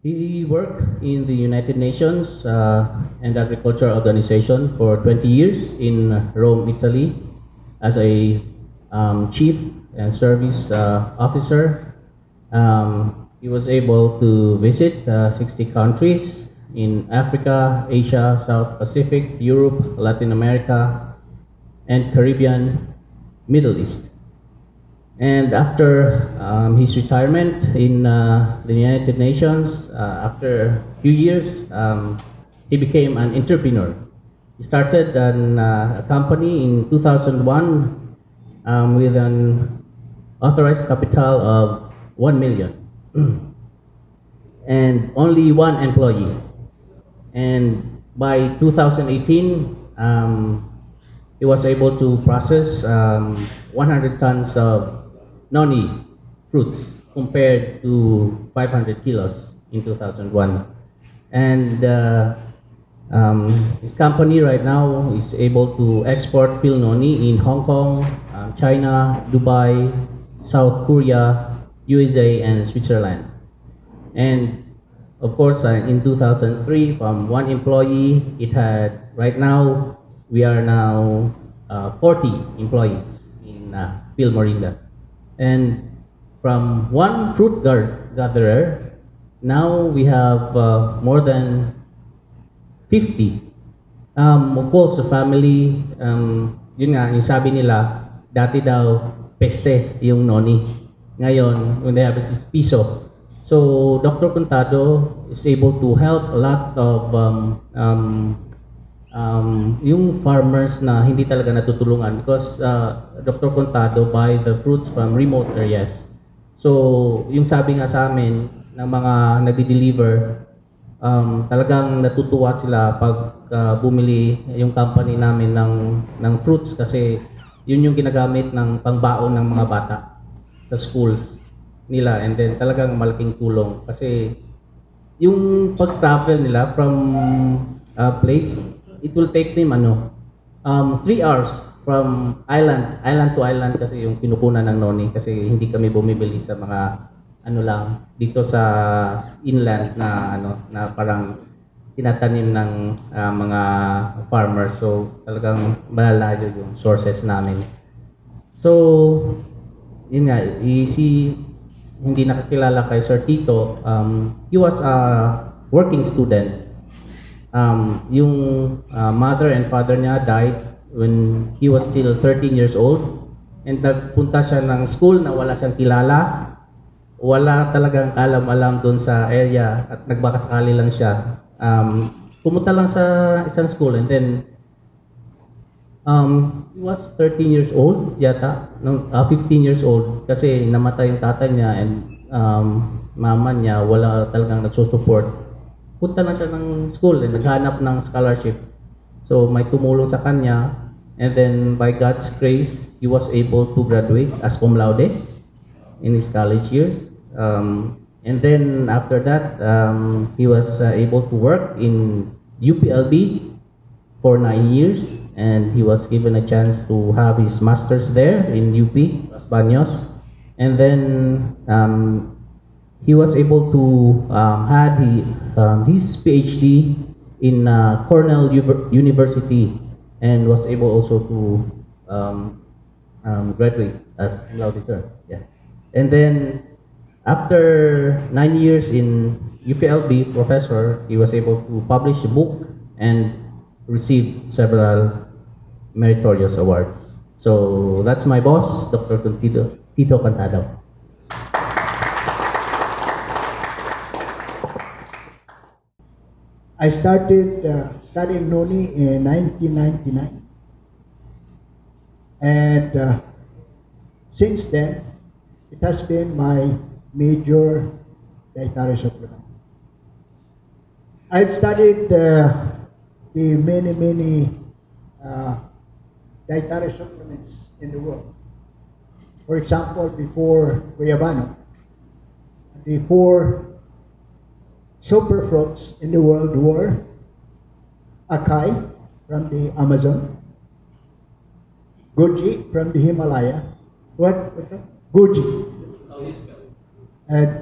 He worked in the United Nations and Agriculture Organization for 20 years in Rome, Italy, as a chief and service officer. He was able to visit 60 countries in Africa, Asia, South Pacific, Europe, Latin America, and Caribbean, Middle East. And after his retirement in the United Nations, after a few years, he became an entrepreneur. He started a company in 2001 with an authorized capital of 1 million and only one employee. And by 2018, he was able to process 100 tons of noni fruits compared to 500 kilos in 2001. And his company right now is able to export PHILNONI in Hong Kong, China, Dubai, South Korea, USA, and Switzerland. And of course, in 2003, from one employee, it had, right now, we are now 40 employees in PHILMORINDA. And from one fruit gatherer, now we have more than 50. Of course, sa family, yun nga, yung sabi nila, dati daw peste yung noni. Ngayon, when they have it's piso. So, Dr. Contado is able to help a lot of yung farmers na hindi talaga natutulungan because Dr. Contado buy the fruits from remote areas. So, yung sabi nga sa amin ng mga nagdi-deliver, talagang natutuwa sila pag bumili yung company namin ng fruits kasi yun yung ginagamit ng pangbaon ng mga bata sa schools nila, and then talagang malaking tulong kasi yung pag-travel nila from place, it will take them 3 hours from island to island kasi yung pinukunan ng noni kasi hindi kami bumibili sa mga lang dito sa inland na parang tinatanim ng mga farmers, so talagang malalayo yung sources namin. So yun nga, hindi nakakilala kay Sir Tito, he was a working student. Yung mother and father niya died when he was still 13 years old, and nagpunta siya ng school na wala siyang kilala, wala talagang alam-alam doon sa area at nagbakasakali lang siya. Pumunta lang sa isang school, and then he was 13 years old yata, 15 years old kasi namatay yung tatay niya, and mama niya wala talagang nagsusupport. Punta na siya ng school and naghanap ng scholarship. So may tumulong sa kanya, and then by God's grace, he was able to graduate as cum laude in his college years. And then after that, he was able to work in UPLB for 9 years, and he was given a chance to have his master's there in UP, Los Baños. And then he was able to had his PhD in Cornell University, and was able also to graduate as cum laude, sir. Yeah. And then after 9 years in UPLB professor, he was able to publish a book and receive several meritorious awards. So that's my boss, Dr. Tito Contado. I started studying noni in 1999, and since then, it has been my major dietary supplement. I've studied the many dietary supplements in the world. For example, before Guayabano, the 4 super fruits in the world were acai from the Amazon, goji from the Himalaya. What's that? Goji.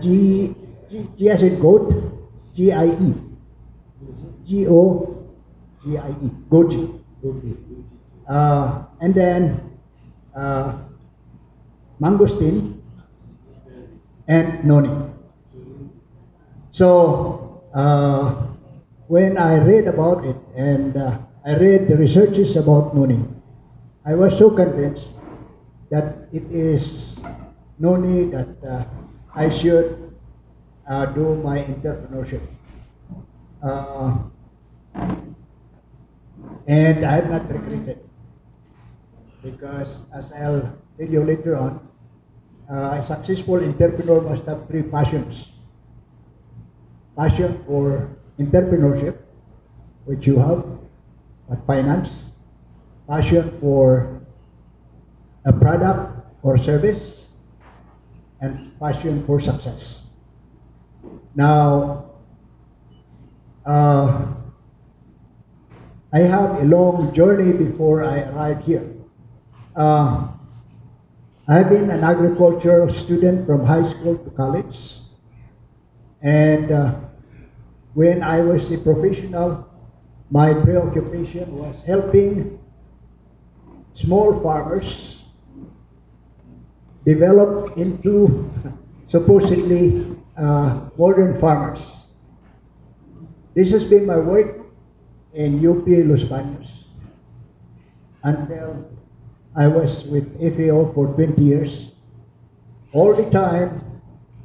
G as in goat, G-I-E. G-O-G-I-E. Goji. And then mangosteen and noni. So when I read about it and I read the researches about noni, I was so convinced that it is noni that I should do my entrepreneurship. And I have not regretted because, as I'll tell you later on, a successful entrepreneur must have three passions. Passion for entrepreneurship, which you have, but finance. Passion for a product or service, and passion for success. Now, I have a long journey before I arrived here. I've been an agricultural student from high school to college. And when I was a professional, my preoccupation was helping small farmers develop into supposedly modern farmers. This has been my work in UP Los Baños until I was with FAO for 20 years, all the time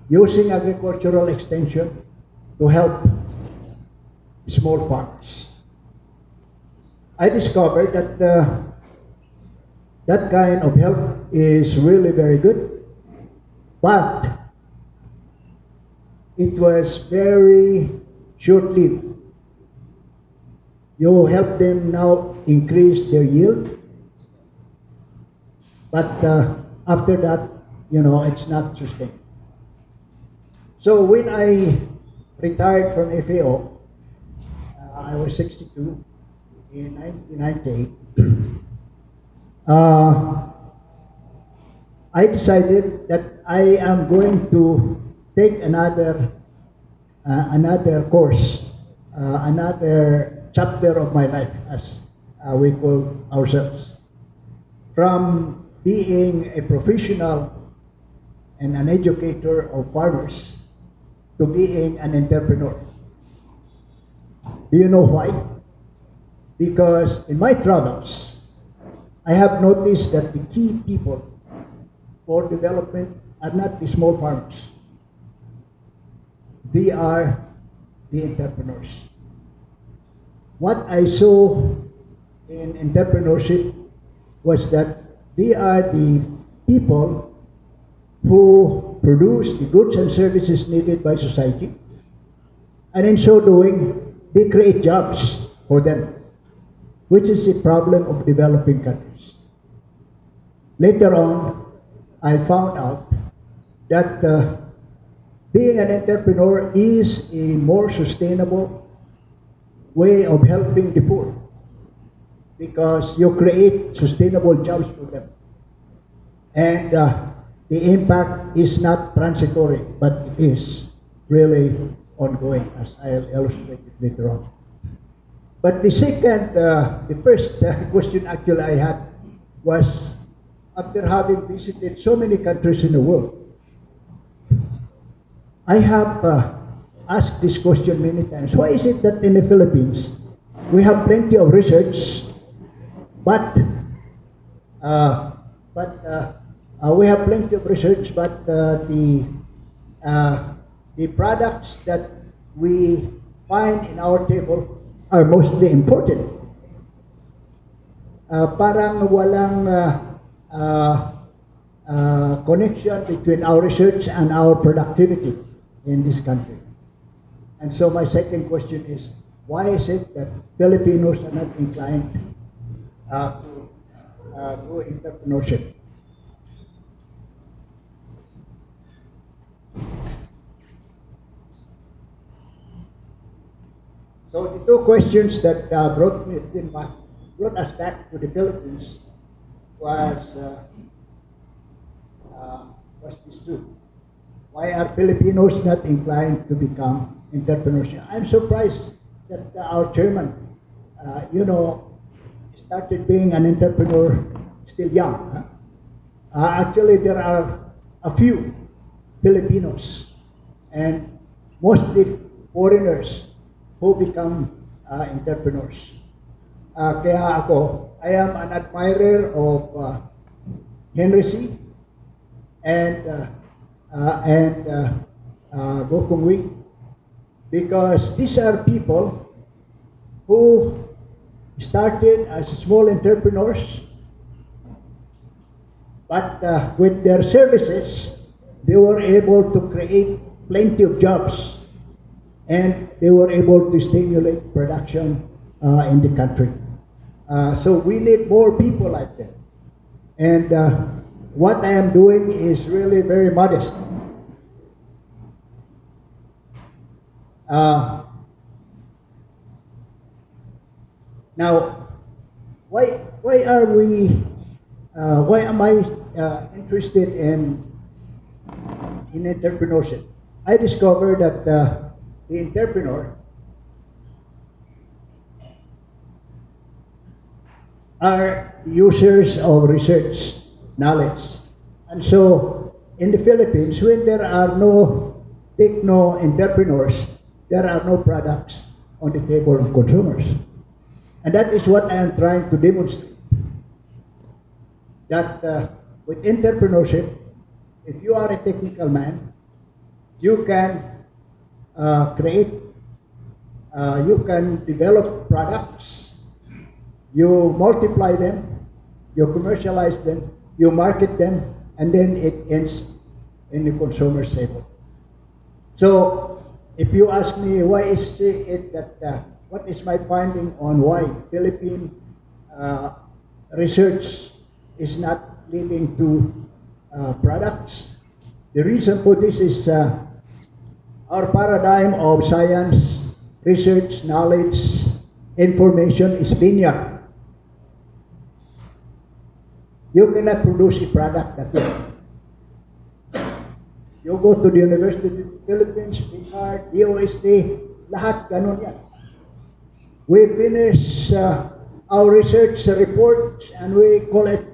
using agricultural extension to help small farmers. I discovered that that kind of help is really very good, but it was very short-lived. You help them now increase their yield, but after that, it's not sustained. So when I retired from FAO, I was 62 in 1998. I decided that I am going to take another course, another chapter of my life, as we call ourselves, from being a professional and an educator of farmers to being an entrepreneur. Do you know why? Because in my travels, I have noticed that the key people for development are not the small farmers. They are the entrepreneurs. What I saw in entrepreneurship was that they are the people who produce the goods and services needed by society, and in so doing, they create jobs for them, which is the problem of developing countries. Later on, I found out that being an entrepreneur is a more sustainable way of helping the poor, because you create sustainable jobs for them. And the impact is not transitory, but it is really ongoing, as I'll illustrate it later on. But the first question actually I had was, after having visited so many countries in the world, I have asked this question many times. Why is it that in the Philippines, we have plenty of research, but we have plenty of research, but the products that we find in our table are mostly imported. Parang walang connection between our research and our productivity in this country. And so my second question is, why is it that Filipinos are not inclined to do entrepreneurship? So the two questions that brought us back to the Philippines was these two. Why are Filipinos not inclined to become entrepreneurship. I'm surprised that our chairman, started being an entrepreneur still young. Huh? Actually, there are a few Filipinos and mostly foreigners who become entrepreneurs. Kaya ako, I am an admirer of Henry C. and Go Kung Wei, because these are people who started as small entrepreneurs, but with their services, they were able to create plenty of jobs, and they were able to stimulate production in the country. So we need more people like that. And what I am doing is really very modest. Now, why am I interested in entrepreneurship? I discovered that the entrepreneur are users of research knowledge. And so, in the Philippines, when there are no techno entrepreneurs, there are no products on the table of consumers. And that is what I am trying to demonstrate. That with entrepreneurship, if you are a technical man, you can you can develop products, you multiply them, you commercialize them, you market them, and then it ends in the consumer's table. So, if you ask me why is it that, what is my finding on why Philippine research is not leading to products, the reason for this is our paradigm of science, research, knowledge, information is linear. You cannot produce a product that way. You go to the University of the Philippines, PICAR, DOST, lahat ganun yan. We finish our research reports and we call it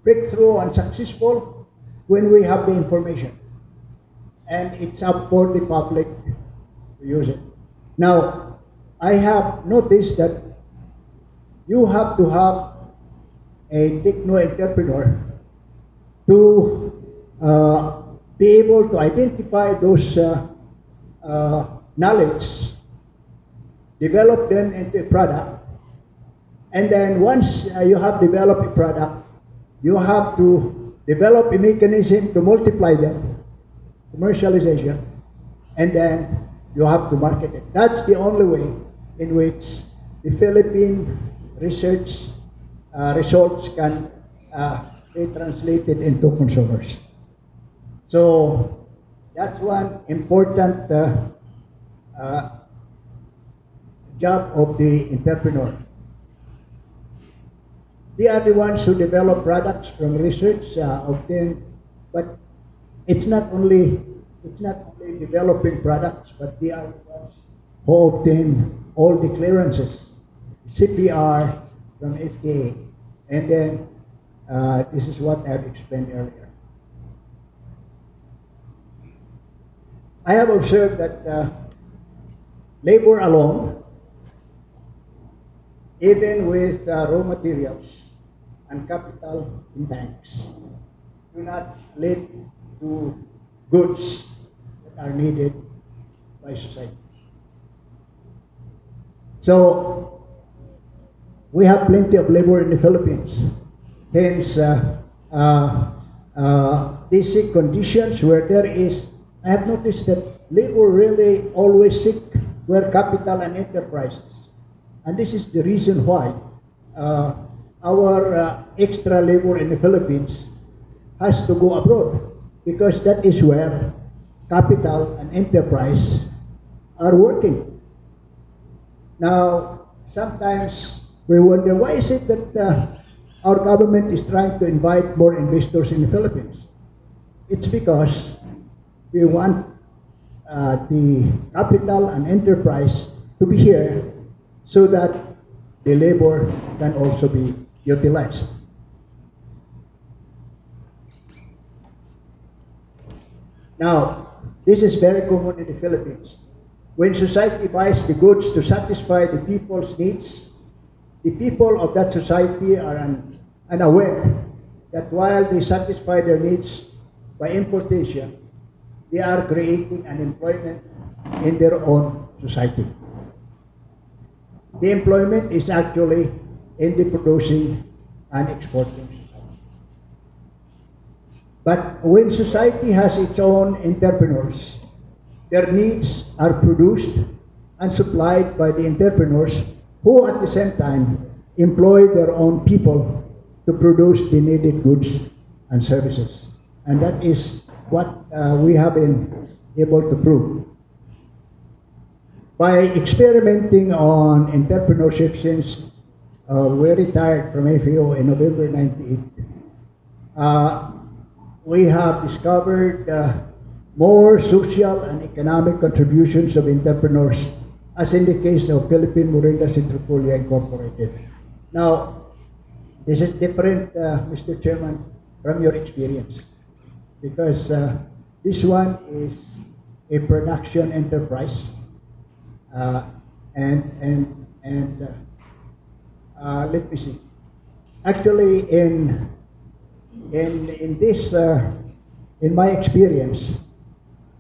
breakthrough and successful when we have the information. And it's up for the public to use it. Now, I have noticed that you have to have a techno-entrepreneur to be able to identify those knowledge, develop them into a product, and then once you have developed a product, you have to develop a mechanism to multiply them, commercialization, and then you have to market it. That's the only way in which the Philippine research results can be translated into consumers. So that's one important job of the entrepreneur. They are the ones who develop products from research obtained, but it's not only developing products, but they are the ones who obtain all the clearances, CPR from FDA, and then this is what I have explained earlier. I have observed that labor alone, even with raw materials and capital in banks, do not lead to goods that are needed by society. So, we have plenty of labor in the Philippines. Hence, basic conditions where there is, I have noticed that labor really always seek where capital and enterprises. And this is the reason why our extra labor in the Philippines has to go abroad, because that is where capital and enterprise are working. Now, sometimes we wonder, why is it that our government is trying to invite more investors in the Philippines? It's because we want the capital and enterprise to be here so that the labor can also be utilized. Now, this is very common in the Philippines. When society buys the goods to satisfy the people's needs, the people of that society are unaware that while they satisfy their needs by importation, they are creating unemployment in their own society. The employment is actually in the producing and exporting society. But when society has its own entrepreneurs, their needs are produced and supplied by the entrepreneurs who at the same time employ their own people to produce the needed goods and services. And that is what we have been able to prove. By experimenting on entrepreneurship since we retired from AFO in November 98, we have discovered more social and economic contributions of entrepreneurs, as in the case of Philippine Morinda Citrifolia Incorporated. Now, this is different, Mr. Chairman, from your experience, because this one is a production enterprise, let me see. Actually, in this, in my experience,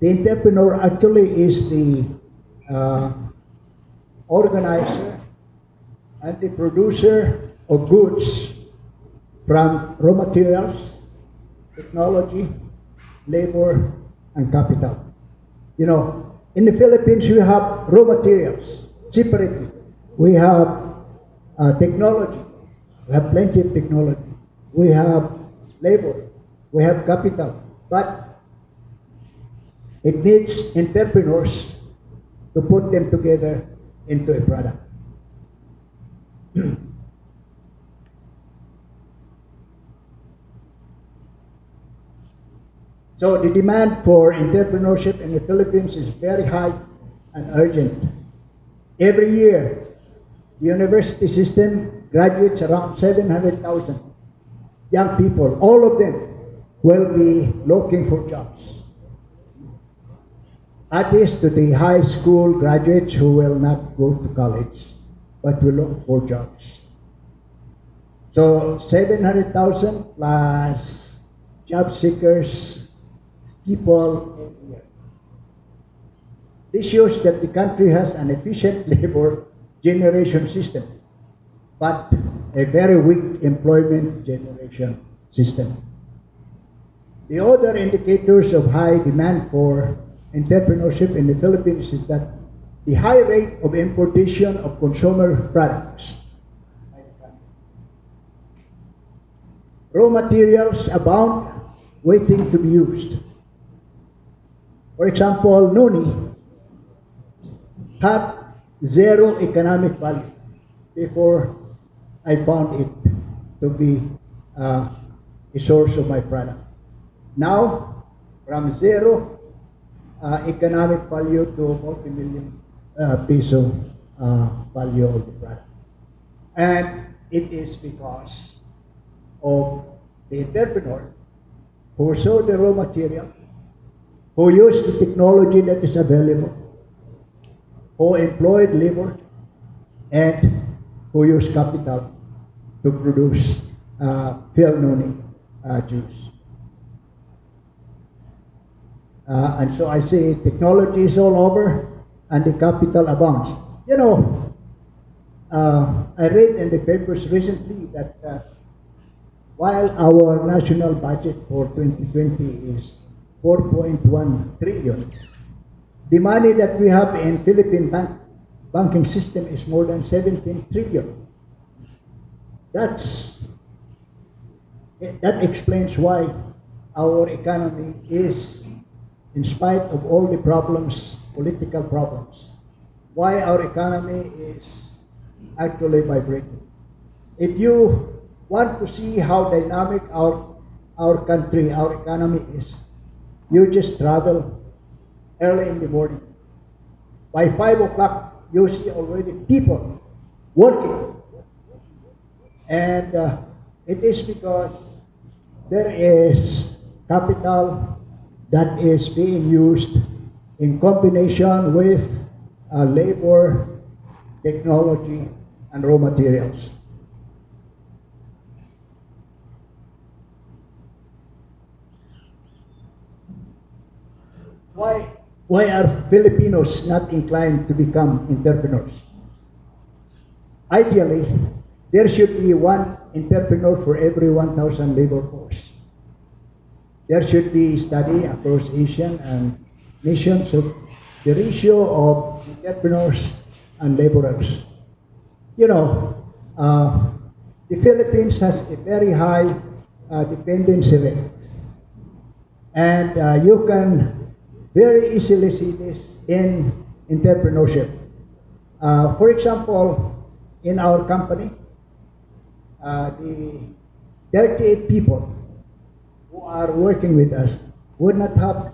the entrepreneur actually is the organizer and the producer of goods from raw materials, technology, labor, and capital. You know, in the Philippines, we have raw materials separately. We have technology. We have plenty of technology. We have labor. We have capital. But it needs entrepreneurs to put them together into a product. So the demand for entrepreneurship in the Philippines is very high and urgent. Every year, the university system graduates around 700,000 young people. All of them will be looking for jobs. That is to the high school graduates who will not go to college, but will look for jobs. So 700,000 plus job seekers, people every year. This shows that the country has an efficient labor generation system, but a very weak employment generation system. The other indicators of high demand for entrepreneurship in the Philippines is that the high rate of importation of consumer products. Raw materials abound waiting to be used. For example, noni had zero economic value before I found it to be a source of my product. Now, from zero economic value to multi-million peso value of the product. And it is because of the entrepreneur who saw the raw material, who used the technology that is available, who employed labor, and who used capital to produce PHILNONI juice. And so I say technology is all over and the capital abounds. You know, I read in the papers recently that while our national budget for 2020 is 4.1 trillion, the money that we have in Philippine banking system is more than 17 trillion. That explains why our economy is, in spite of all the problems, political problems, why our economy is actually vibrating. If you want to see how dynamic our country, our economy is, you just travel early in the morning. By 5 o'clock, you see already people working. And it is because there is capital that is being used in combination with labor, technology, and raw materials. Why are Filipinos not inclined to become entrepreneurs? Ideally, there should be one entrepreneur for every 1,000 labor force. There should be study across Asian and nations of the ratio of entrepreneurs and laborers. You know, the Philippines has a very high dependency rate. And you can very easily see this in entrepreneurship. For example, in our company, the 38 people who are working with us would not have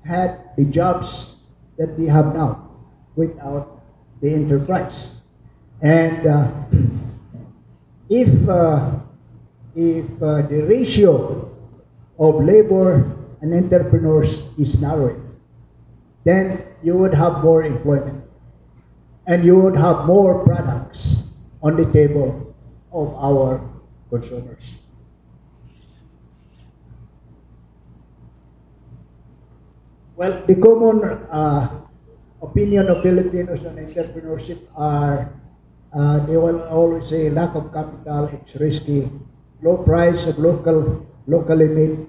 had the jobs that we have now without the enterprise. And if the ratio of labor and entrepreneurs is narrowing, then you would have more employment and you would have more products on the table of our consumers. Well, the common opinion of Filipinos on entrepreneurship are they will always say lack of capital, it's risky, low price of locally made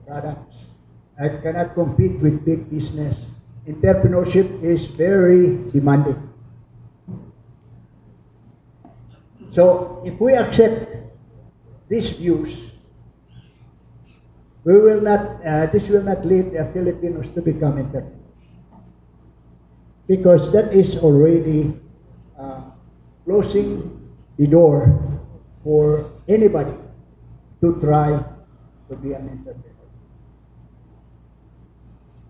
products. I cannot compete with big business. Entrepreneurship is very demanding. So if we accept these views, we will not. This will not lead the Filipinos to become entrepreneurs, because that is already closing the door for anybody to try to be an entrepreneur.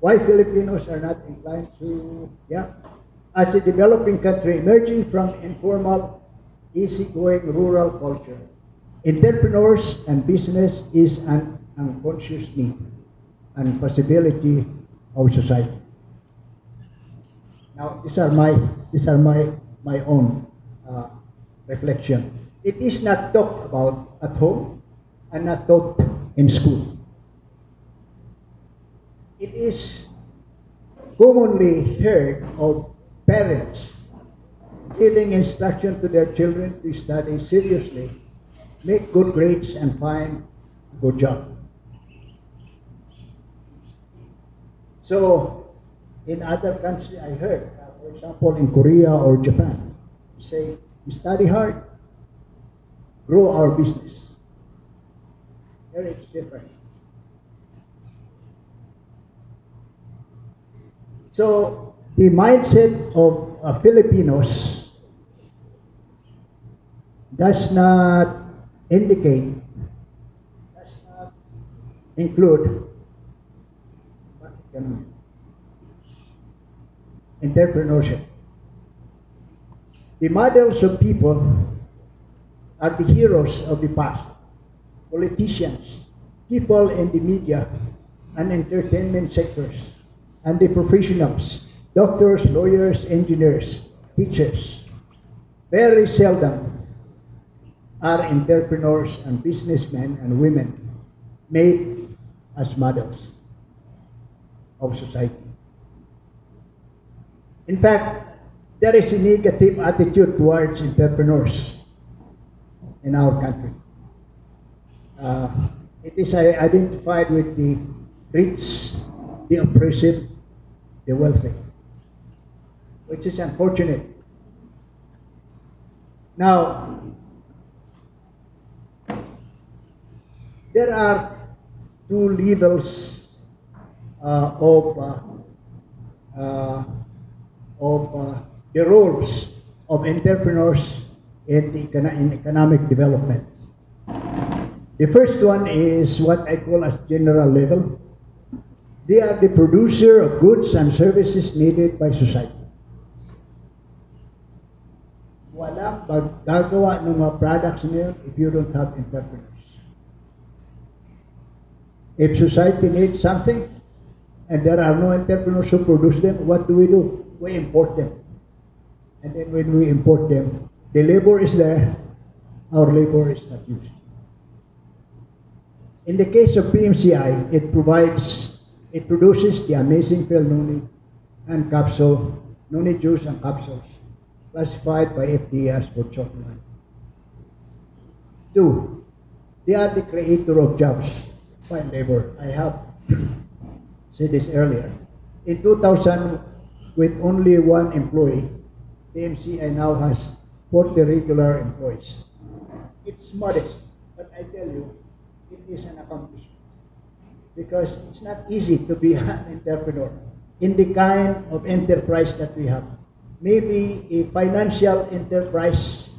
Why Filipinos are not inclined to, as a developing country emerging from informal, easygoing rural culture, entrepreneurs and business is an unconscious need and possibility of society. Now, these are my own reflection. It is not talked about at home and not taught in school. It is commonly heard of parents giving instruction to their children to study seriously, make good grades, and find a good job. So, in other countries, I heard, for example, in Korea or Japan, say, we study hard, grow our business. Here it's different. So, the mindset of Filipinos does not indicate, does not include entrepreneurship. The models of people are the heroes of the past, politicians, people in the media and entertainment sectors, and the professionals, doctors, lawyers, engineers, teachers. Very seldom are entrepreneurs and businessmen and women made as models of society. In fact, there is a negative attitude towards entrepreneurs in our country. It is identified with the rich, the oppressive, the wealthy, which is unfortunate. Now, there are two levels of the roles of entrepreneurs in economic development. The first one is what I call as general level. They are the producer of goods and services needed by society. Walang gagawa ng mga products na yun if you don't have entrepreneurs. If society needs something and there are no entrepreneurs who produce them, what do? We import them. And then when we import them, the labor is there, our labor is not used. In the case of PMCI, it produces the amazing PHILNONI and capsule, noni juice and capsules, classified by FDA as food supplement. 2, they are the creator of jobs by labor. I have said this earlier. In 2000, with only 1 employee, PMCI now has 40 regular employees. It's modest, but I tell you, it is an accomplishment. Because it's not easy to be an entrepreneur in the kind of enterprise that we have. Maybe a financial enterprise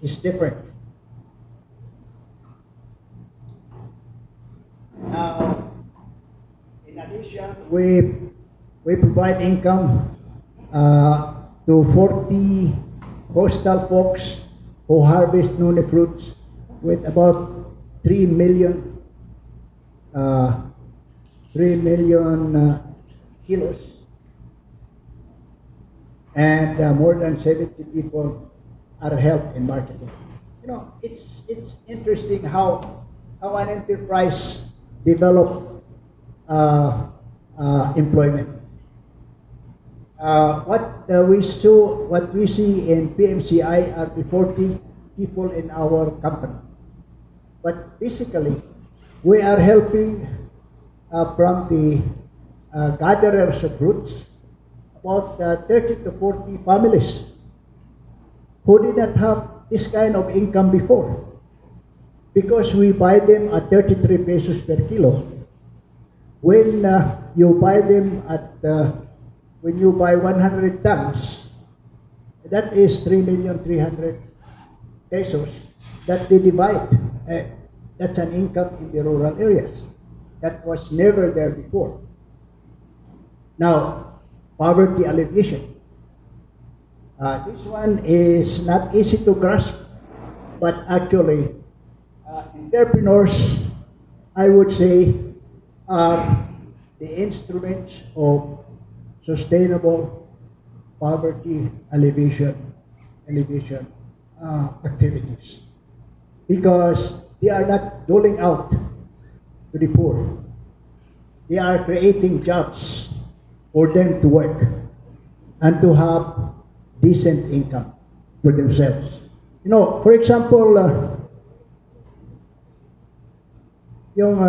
is different. Now, in addition, we provide income to 40 coastal folks who harvest noni fruits with about 3 million kilos, and more than 70 people are helped in marketing. You know, it's interesting how an enterprise develop employment. What we see in PMCI are the 40 people in our company. But basically, we are helping from the gatherers of fruits about 30 to 40 families who did not have this kind of income before. Because we buy them at 33 pesos per kilo. When you buy them when you buy 100 tons, that is 3,300,000 pesos that they divide. That's an income in the rural areas. That was never there before. Now, poverty alleviation. This one is not easy to grasp, but actually, entrepreneurs, I would say, are the instruments of sustainable poverty alleviation activities, because they are not doling out to the poor. They are creating jobs for them to work and to have decent income for themselves. You know, for example, yung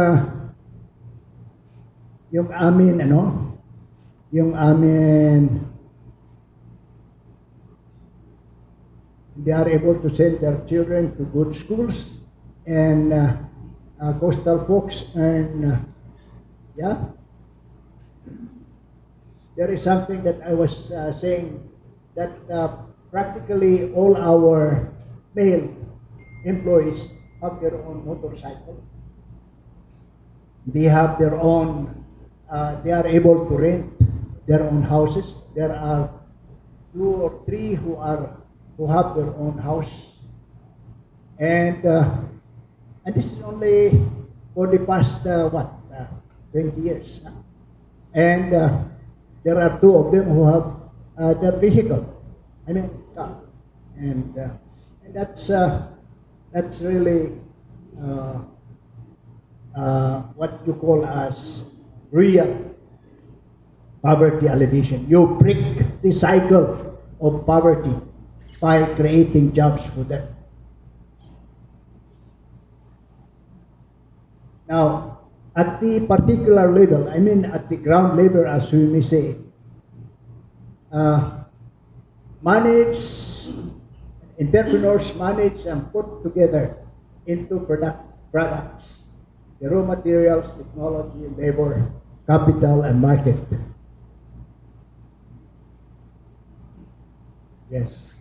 amin, they are able to send their children to good schools, and coastal folks earn, there is something that I was saying, that practically all our male employees have their own motorcycle. They have their own, they are able to rent their own houses. There are 2 or 3 who have their own house, and this is only for the past 20 years, and there are 2 of them who have their vehicle, car, and that's really what you call as real poverty alleviation. You break the cycle of poverty by creating jobs for them. Now, at the particular level, at the ground level, as we may say, entrepreneurs manage and put together into products the raw materials, technology, labor, capital, and market. Yes.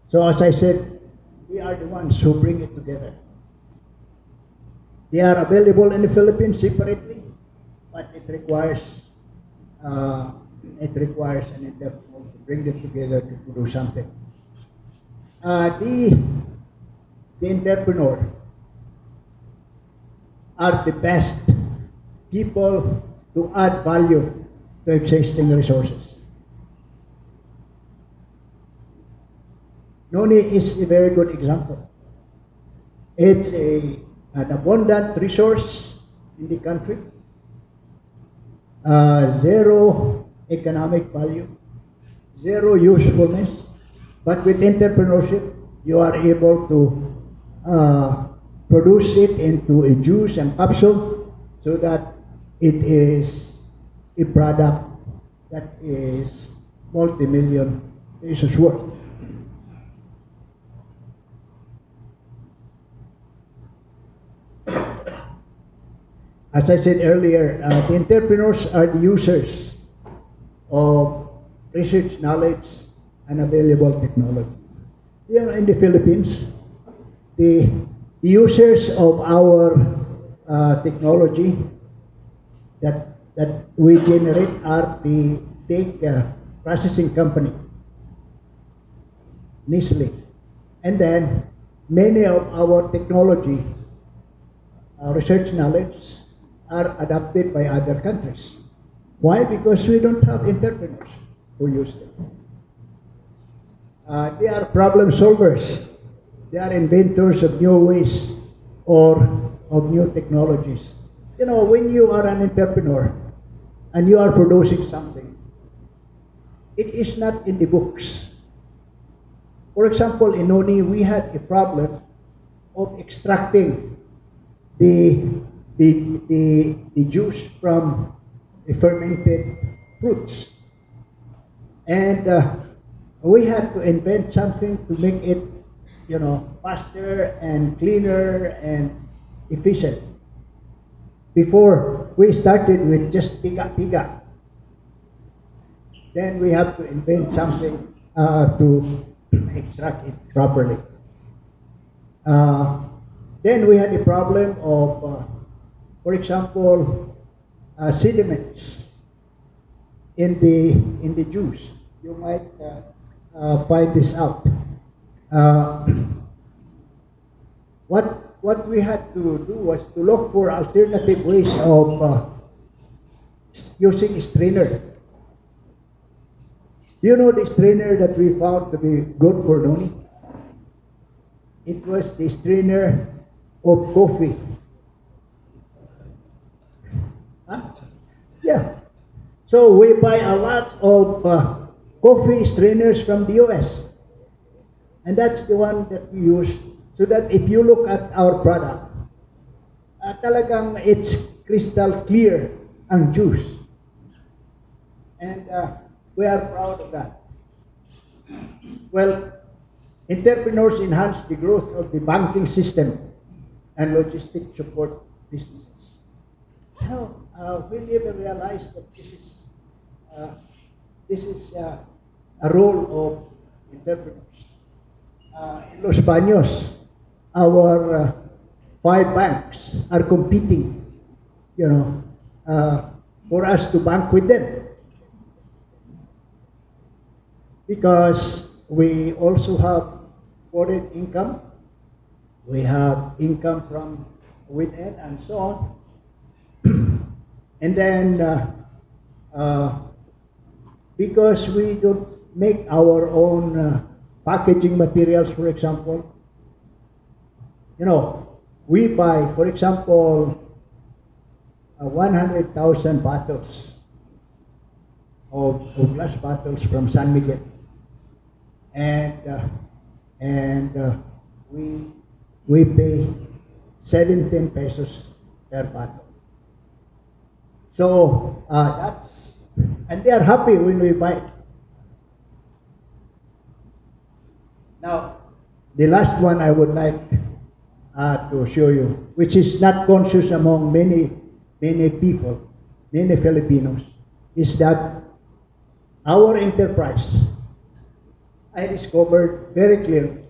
So as I said, we are the ones who bring it together. They are available in the Philippines separately, but it requires an entrepreneur to bring them together to do something. The entrepreneur are the best people to add value to existing resources. Noni is a very good example. It's an abundant resource in the country, zero economic value, zero usefulness, but with entrepreneurship, you are able to produce it into a juice and capsule so that it is a product that is multi-million pesos worth. As I said earlier, the entrepreneurs are the users of research knowledge and available technology. You know, in the Philippines, the users of our technology that we generate are the big processing company, Nestle. And then many of our technology, research knowledge, are adopted by other countries. Why? Because we don't have entrepreneurs who use them. They are problem solvers. They are inventors of new ways or of new technologies. You know, when you are an entrepreneur and you are producing something, it is not in the books. For example, in Noni, we had a problem of extracting the juice from the fermented fruits. And we had to invent something to make it, you know, faster and cleaner and efficient. Before, we started with just piga. Then we have to invent something to extract it properly. Then we had a problem of, for example, sediments in the juice. You might find this out. What we had to do was to look for alternative ways of using a strainer. You know the strainer that we found to be good for Noni? It was the strainer of coffee. Huh? Yeah. So we buy a lot of coffee strainers from the US. And that's the one that we use so that if you look at our product, talagang it's crystal clear ang juice. And we are proud of that. Well, entrepreneurs enhance the growth of the banking system and logistic support businesses. So we never realized that this is a role of entrepreneurs. In Los Baños, our 5 banks are competing, you know, for us to bank with them. Because we also have foreign income, we have income from within and so on. And then because we don't make our own packaging materials, for example, you know, we buy, for example, 100,000 bottles of glass bottles from San Miguel. And we pay 17 pesos per bottle. So and they are happy when we buy it. Now, the last one I would like to show you, which is not conscious among many people, many Filipinos, is that our enterprise, I discovered very clearly,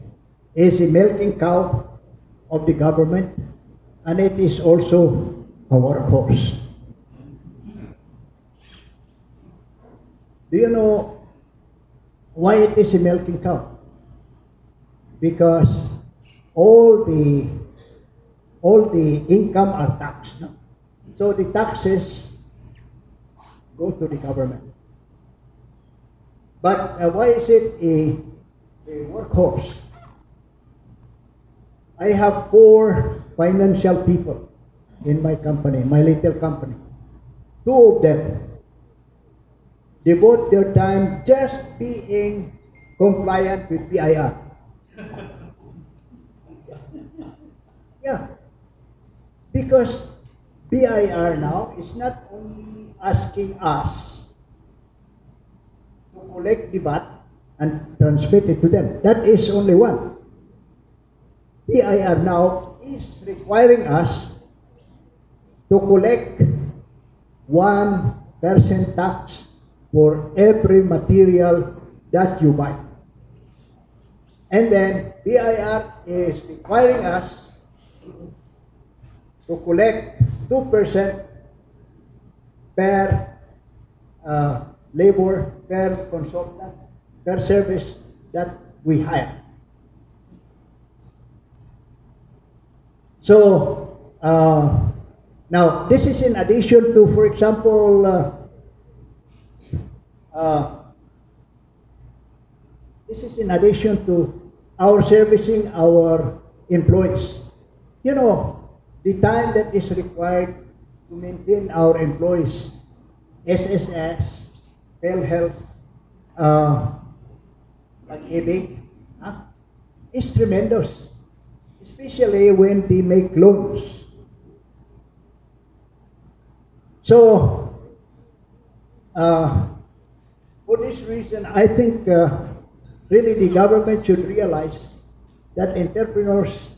is a milking cow of the government, and it is also a workhorse. Do you know why it is a milking cow? Because all the income are taxed. No? So the taxes go to the government. But why is it a workhorse? I have 4 financial people in my company, my little company. 2 of them devote their time just being compliant with PIR. Yeah. Because PIR now is not only asking us to collect the VAT and transmit it to them. That is only one. PIR now is requiring us to collect 1% tax for every material that you buy. And then PIR is requiring us to collect 2% per labor, per consultant, per service that we hire. So now this is in addition to, for example, this is in addition to our servicing our employees. You know, the time that is required to maintain our employees, SSS, PhilHealth, pag-ibig, is tremendous, especially when they make loans. So, for this reason, I think really the government should realize that enterprises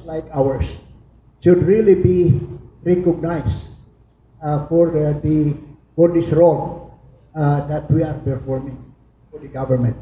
like ours should really be recognized for this role that we are performing for the government.